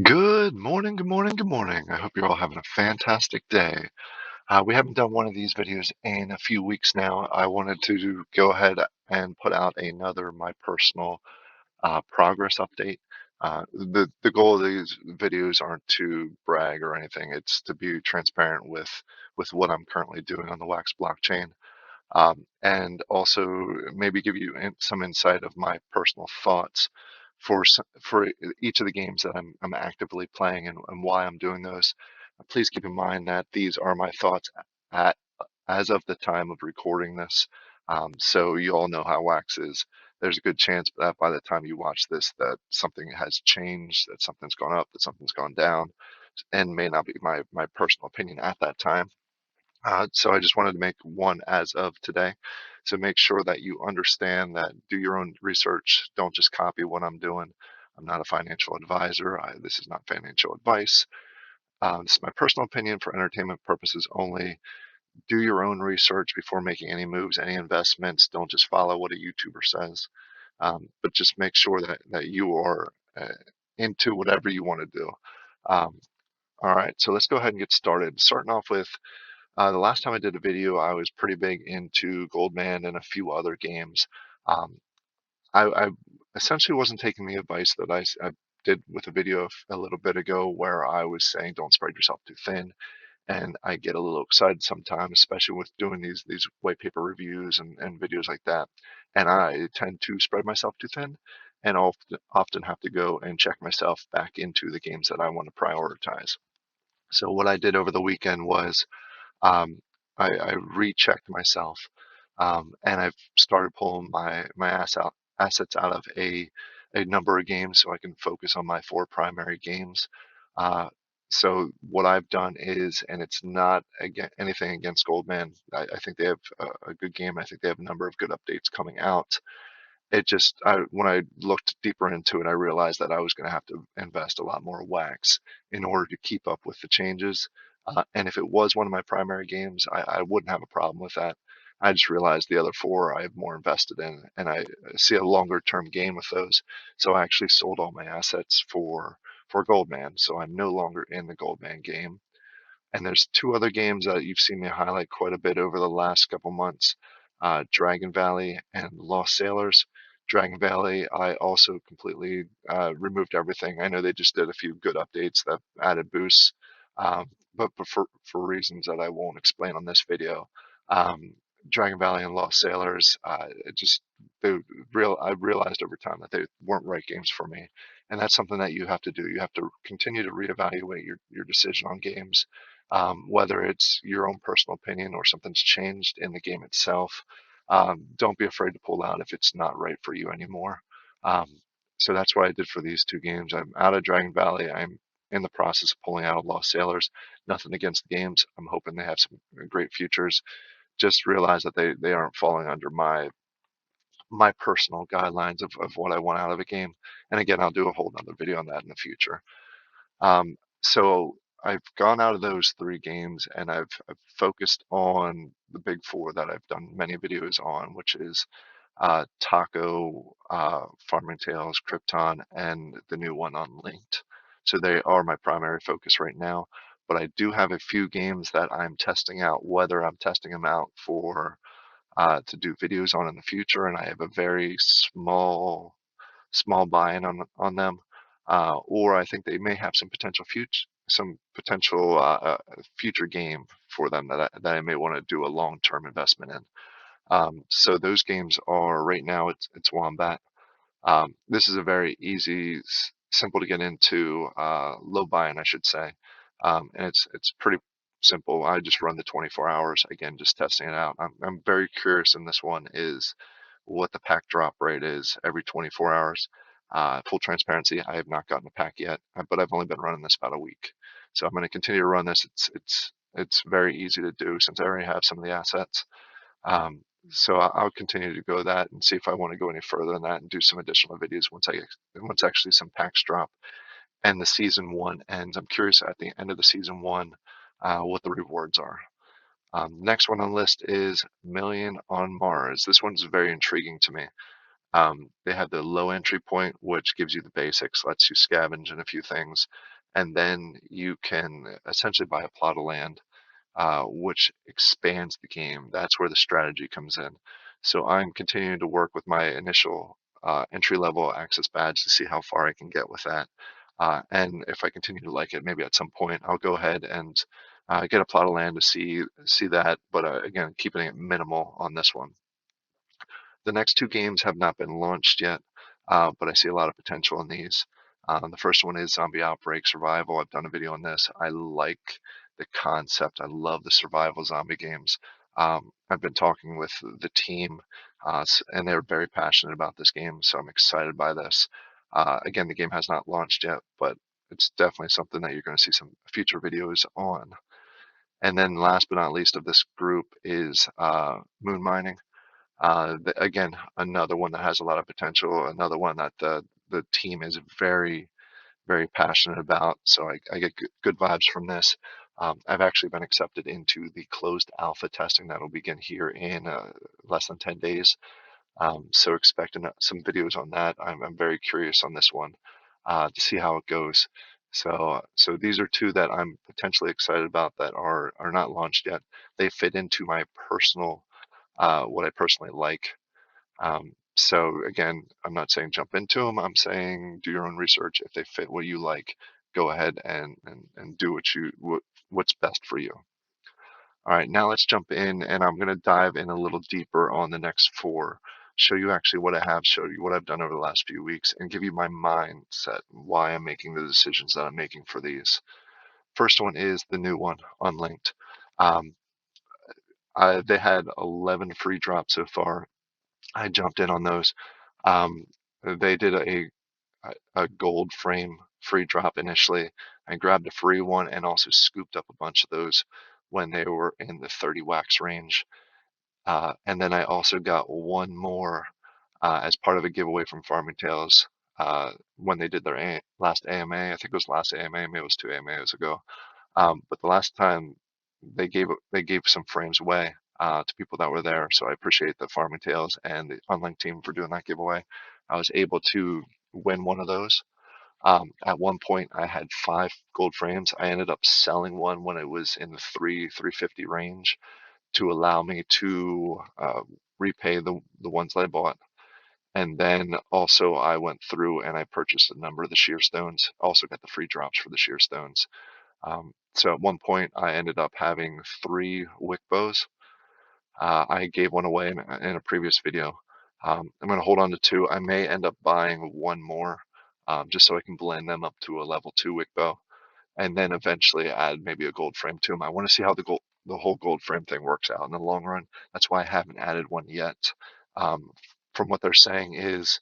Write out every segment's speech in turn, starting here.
Good morning, good morning, good morning. I hope you're all having a fantastic day. We haven't done one of these videos in a few weeks now. I wanted to go ahead and put out another my personal progress update. The goal of these videos aren't to brag or anything. It's to be transparent with what I'm currently doing on the Wax blockchain, and also maybe give you some insight of my personal thoughts for each of the games that I'm actively playing and why I'm doing those. Please keep in mind that these are my thoughts at as of the time of recording this. So you all know how Wax is. There's a good chance that by the time you watch this, that something has changed, that something's gone up, that something's gone down, and may not be my personal opinion at that time. So I just wanted to make one as of today. So make sure that you understand that do your own research. Don't just copy what I'm doing. I'm not a financial advisor. This is not financial advice. This is my personal opinion for entertainment purposes only. Do your own research before making any moves, any investments. Don't just follow what a YouTuber says, but just make sure that you are into whatever you want to do. Um, all right, so let's go ahead and get started. Starting off with the last time I did a video, I was pretty big into Goldman and a few other games. Um, I essentially wasn't taking the advice that I did with a video a little bit ago where I was saying don't spread yourself too thin. And I get a little excited sometimes, especially with doing these white paper reviews and videos like that. And I tend to spread myself too thin and often have to go and check myself back into the games that I want to prioritize. So what I did over the weekend was um, I rechecked myself, and I've started pulling my assets out of a number of games so I can focus on my four primary games. Uh, so what I've done is, and it's not anything against Goldman. I think they have a good game. I think they have a number of good updates coming out. When I looked deeper into it, I realized that I was going to have to invest a lot more wax in order to keep up with the changes. And if it was one of my primary games, I wouldn't have a problem with that. I just realized the other four I have more invested in, and I see a longer term gain with those. So I actually sold all my assets for Goldman. So I'm no longer in the Goldman game. And there's two other games that you've seen me highlight quite a bit over the last couple months, Dragon Valley and Lost Sailors. Dragon Valley, I also completely removed everything. I know they just did a few good updates that added boosts, but for reasons that I won't explain on this video. Um, Dragon Valley and Lost Sailors, they I realized over time that they weren't right games for me, and that's something that you have to do. You have to continue to reevaluate your decision on games, whether it's your own personal opinion or something's changed in the game itself. Don't be afraid to pull out if it's not right for you anymore. Um, so that's what I did for these two games. I'm out of Dragon Valley. I'm in the process of pulling out of Lost Sailors. Nothing against the games. I'm hoping they have some great futures. Just realize that they aren't falling under my personal guidelines of what I want out of a game. And again, I'll do a whole nother video on that in the future. So I've gone out of those three games and I've focused on the big four that I've done many videos on, which is Taco, Farming Tales, Krypton, and the new one Unlinked. So they are my primary focus right now. But I do have a few games that I'm testing out, whether I'm testing them out for to do videos on in the future, and I have a very small buy-in on them, or I think they may have some potential future game for them that I may want to do a long-term investment in. So those games are right now it's Wombat. This is a very easy, simple to get into, low buy-in, I should say, and it's pretty simple. I just run the 24 hours again, just testing it out. I'm very curious in this one is what the pack drop rate is every 24 hours. Full transparency, I have not gotten a pack yet, but I've only been running this about a week, so I'm going to continue to run this. It's very easy to do since I already have some of the assets. So I'll continue to go that and see if I want to go any further than that and do some additional videos once actually some packs drop and the season one ends. I'm curious at the end of the season one what the rewards are. Next one on the list is Million on Mars. This one's very intriguing to me. They have the low entry point, which gives you the basics, lets you scavenge and a few things, and then you can essentially buy a plot of land, which expands the game. That's where the strategy comes in. So I'm continuing to work with my initial entry-level access badge to see how far I can get with that. And if I continue to like it, maybe at some point I'll go ahead and get a plot of land to see that. But again, keeping it minimal on this one. The next two games have not been launched yet, but I see a lot of potential in these. The first one is Zombie Outbreak Survival. I've done a video on this. I like the concept. I love the survival zombie games. I've been talking with the team, and they're very passionate about this game, so I'm excited by this. Again, the game has not launched yet, but it's definitely something that you're going to see some future videos on. And then last but not least of this group is moon mining. Again, another one that has a lot of potential, another one that the team is very, very passionate about. So I get good vibes from this. I've actually been accepted into the closed alpha testing that will begin here in less than 10 days. So expecting some videos on that. I'm very curious on this one to see how it goes. So these are two that I'm potentially excited about that are not launched yet. They fit into my personal what I personally like. So again, I'm not saying jump into them. I'm saying do your own research. If they fit what you like, go ahead and do what's best for you. All right, now let's jump in, and I'm going to dive in a little deeper on the next four. Show you actually what I have, show you what I've done over the last few weeks, and give you my mindset, why I'm making the decisions that I'm making for these. First one is the new one, Unlinked. Um, they had 11 free drops so far. I jumped in on those. Um, they did a gold frame free drop initially. I grabbed a free one and also scooped up a bunch of those when they were in the 30 wax range. And then I also got one more as part of a giveaway from Farming Tales when they did their last AMA. I think it was last AMA, maybe it was two AMAs ago. But the last time they gave some frames away to people that were there. So I appreciate the Farming Tales and the Unlinked team for doing that giveaway. I was able to win one of those. At one point, I had 5 gold frames. I ended up selling one when it was in the 350 range to allow me to repay the ones that I bought. And then also I went through and I purchased a number of the shear stones. Also got the free drops for the shear stones. So at one point, I ended up having 3 wick bows. I gave one away in a previous video. I'm going to hold on to 2. I may end up buying one more just so I can blend them up to a level 2 wick bow, and then eventually add maybe a gold frame to them. I want to see how the whole gold frame thing works out in the long run. That's why I haven't added one yet. Um, from what they're saying is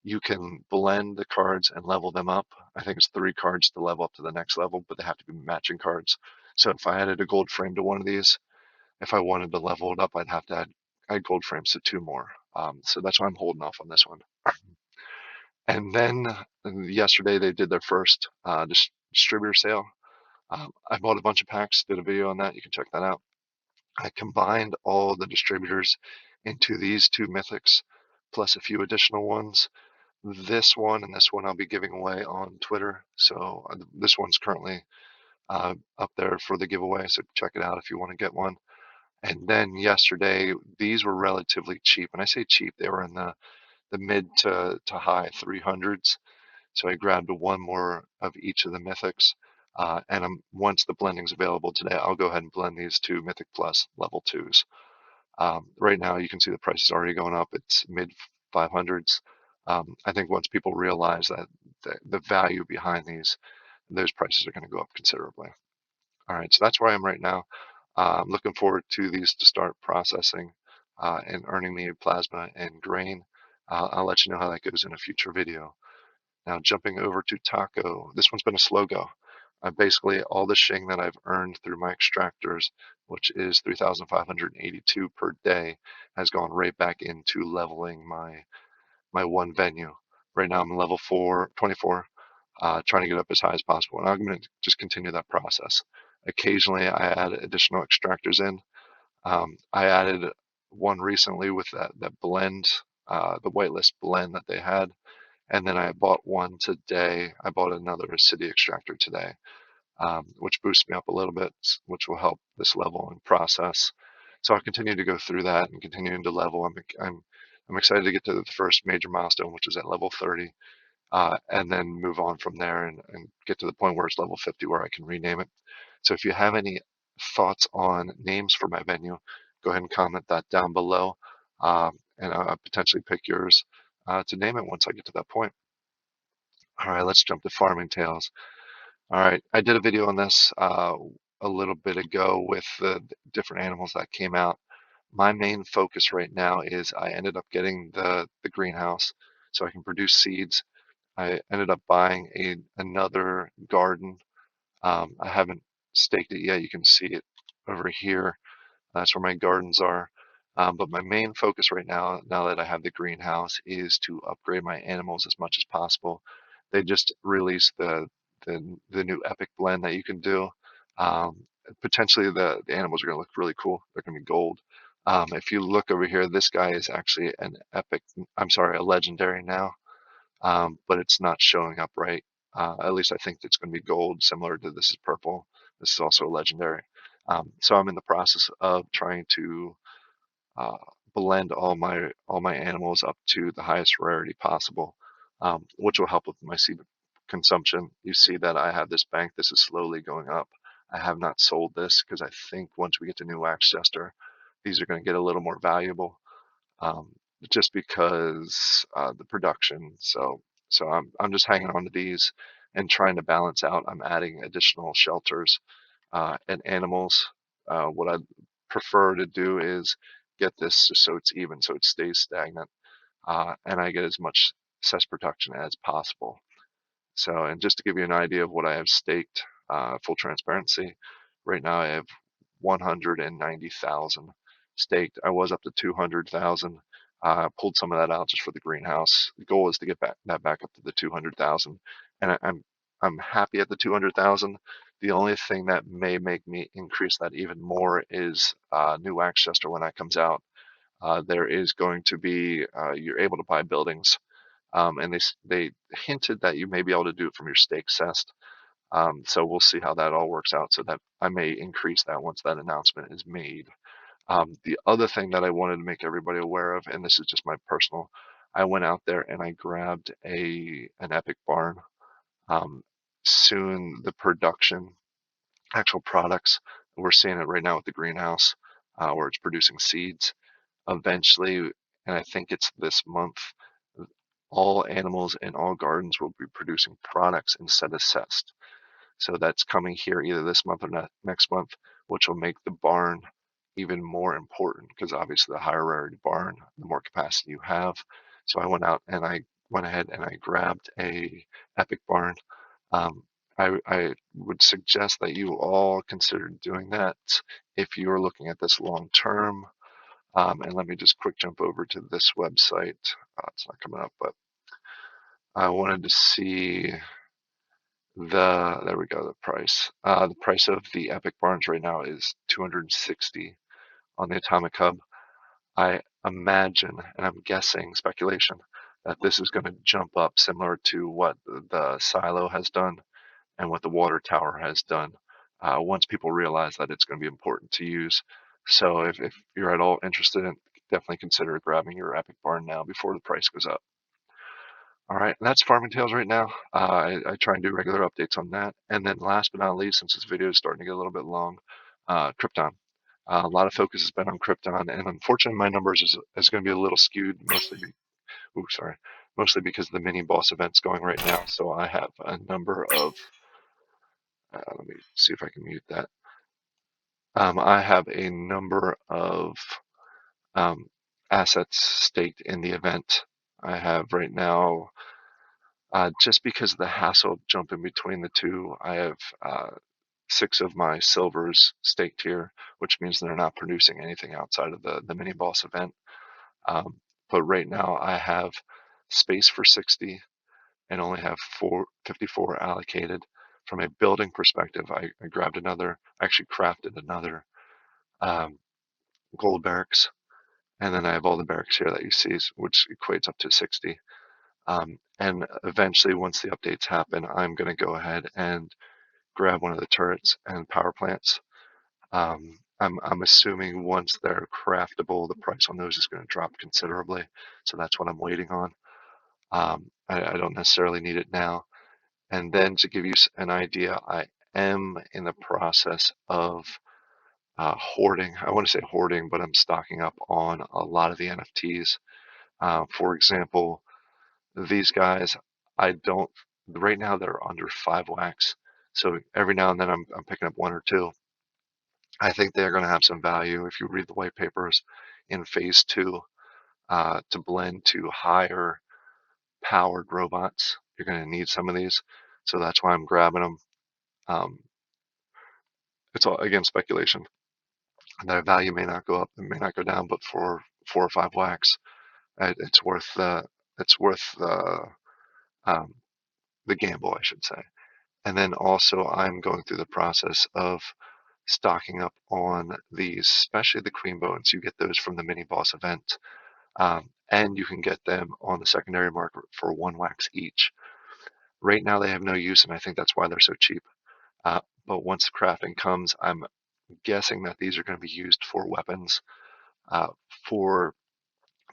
you can blend the cards and level them up. I think it's 3 cards to level up to the next level, but they have to be matching cards. So if I added a gold frame to one of these, if I wanted to level it up, I'd have to add gold frames to 2 more. So that's why I'm holding off on this one. And then yesterday they did their first distributor sale. I bought a bunch of packs, did a video on that. You can check that out. I combined all the distributors into these 2 mythics, plus a few additional ones. This one and this one I'll be giving away on Twitter. So this one's currently up there for the giveaway. So check it out if you want to get one. And then yesterday, these were relatively cheap. And I say cheap, they were in the mid to high 300s. So I grabbed one more of each of the mythics. And once the blending's available today, I'll go ahead and blend these 2 Mythic Plus level 2s. Right now, you can see the price is already going up. It's mid 500s. I think once people realize that the value behind those prices are going to go up considerably. All right, so that's where I am right now. I'm looking forward to these to start processing and earning me plasma and grain. I'll let you know how that goes in a future video. Now jumping over to Taco, this one's been a slow go. Basically, all the shing that I've earned through my extractors, which is 3,582 per day, has gone right back into leveling my one venue. Right now I'm level 24, trying to get up as high as possible, and I'm going to just continue that process. Occasionally, I add additional extractors in. I added one recently with that blend the whitelist blend that they had. And then I bought one today. I bought another city extractor today, which boosts me up a little bit, which will help this level and process. So I'll continue to go through that and continuing to level. I'm excited to get to the first major milestone, which is at level 30, and then move on from there and get to the point where it's level 50 where I can rename it. So if you have any thoughts on names for my venue, go ahead and comment that down below, and I'll potentially pick yours to name it once I get to that point. All right, let's jump to Farming Tales. All right, I did a video on this a little bit ago with the different animals that came out. My main focus right now is I ended up getting the greenhouse so I can produce seeds. I ended up buying another garden. I haven't staked it yet. You can see it over here. That's where my gardens are. But my main focus right now that I have the greenhouse, is to upgrade my animals as much as possible. They just released the new epic blend that you can do. Potentially the animals are going to look really cool. They're going to be gold. If you look over here, this guy is actually an epic, I'm sorry, a legendary now, but it's not showing up right. At least I think it's going to be gold, similar to this is purple. This is also a legendary. So I'm in the process of trying to uh, blend all my animals up to the highest rarity possible, which will help with my seed consumption. You see that I have this bank. This is slowly going up. I have not sold this because I think once we get to new wax jester, these are going to get a little more valuable, um, just because the production. So I'm just hanging on to these and trying to balance out. I'm adding additional shelters and animals. What I prefer to do is get this just so it's even, so it stays stagnant, and I get as much cess production as possible. So, and just to give you an idea of what I have staked, full transparency, right now I have 190,000 staked. I was up to 200,000. Pulled some of that out just for the greenhouse. The goal is to get that back up to the 200,000, and I'm happy at the 200,000. The only thing that may make me increase that even more is new wax jester when that comes out. There is going to be you're able to buy buildings, and they hinted that you may be able to do it from your stake cest. So we'll see how that all works out, so that I may increase that once that announcement is made. The other thing that I wanted to make everybody aware of, and this is just my personal, I went out there and I grabbed an epic barn. Soon the production, actual products, we're seeing it right now with the greenhouse, where it's producing seeds. Eventually, and I think it's this month, all animals in all gardens will be producing products instead of cest. So that's coming here either this month or next month, which will make the barn even more important, because obviously the higher rarity barn, the more capacity you have. So I went ahead and I grabbed a epic barn. Um, I would suggest that you all consider doing that if you are looking at this long term. And let me just quick jump over to this website. It's not coming up, but I wanted to see there we go, the price. The price of the Epic Barns right now is 260 on the Atomic Hub. I imagine, and I'm guessing, speculation, that this is going to jump up similar to what the silo has done and what the water tower has done, once people realize that it's going to be important to use. So if you're at all interested in, definitely consider grabbing your Epic Barn now before the price goes up. All right, that's Farming Tales right now. I try and do regular updates on that. And then last but not least, since this video is starting to get a little bit long, Krypton. A lot of focus has been on Krypton, and unfortunately my numbers is going to be a little skewed, mostly because the mini boss event's going right now. So I have a number of, let me see if I can mute that. I have a number of um, assets staked in the event. I have right now, just because of the hassle of jumping between the two, I have 6 of my silvers staked here, which means they're not producing anything outside of the mini boss event. But right now I have space for 60 and only have 54 allocated. From a building perspective, I actually crafted another gold barracks, And then I have all the barracks here that you see, which equates up to 60. And eventually, once the updates happen, I'm going to go ahead and grab one of the turrets and power plants. I'm assuming once they're craftable, the price on those is going to drop considerably. So that's what I'm waiting on. I don't necessarily need it now. And then to give you an idea, I am in the process of hoarding. I want to say hoarding, but I'm stocking up on a lot of the NFTs. For example, these guys, I don't, right now they're under 5 wax. So every now and then I'm picking up one or two. I think they're going to have some value if you read the white papers in phase two to blend to higher powered robots. You're going to need some of these. So that's why I'm grabbing them. Um, it's all, again, speculation. Their value may not go up, it may not go down, but for 4 or 5 wax, it's worth um, the gamble, I should say. And then also, I'm going through the process of stocking up on these, especially the queen bones. You get those from the mini boss event, and you can get them on the secondary market for 1 wax each. Right now, they have no use, and I think that's why they're so cheap. But once the crafting comes, I'm guessing that these are going to be used for weapons, uh, for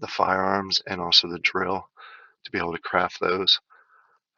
the firearms, and also the drill to be able to craft those.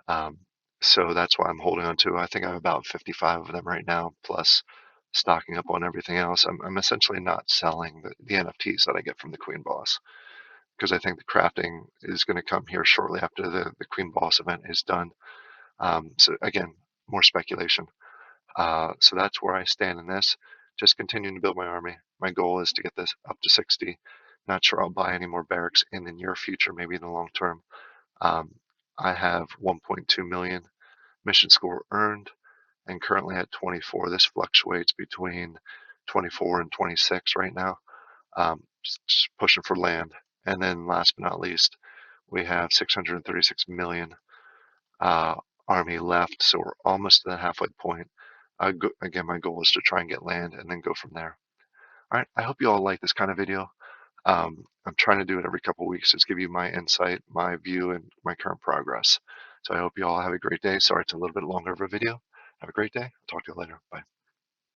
Um, so that's why I'm holding on to. I think I have about 55 of them right now, plus stocking up on everything else. I'm essentially not selling the NFTs that I get from the Queen Boss because I think the crafting is going to come here shortly after the Queen Boss event is done. So again, more speculation. So that's where I stand in this. Just continuing to build my army. My goal is to get this up to 60. Not sure I'll buy any more barracks in the near future, maybe in the long term. Um, I have 1.2 million mission score earned and currently at 24. This fluctuates between 24 and 26 right now. Just pushing for land. And then last but not least, we have 636 million uh, army left, so we're almost at the halfway point. Again, my goal is to try and get land and then go from there. All right, I hope you all like this kind of video. I'm trying to do it every couple of weeks, just give you my insight, my view, and my current progress. So I hope you all have a great day. Sorry it's a little bit longer of a video. Have a great day. I'll talk to you later. Bye.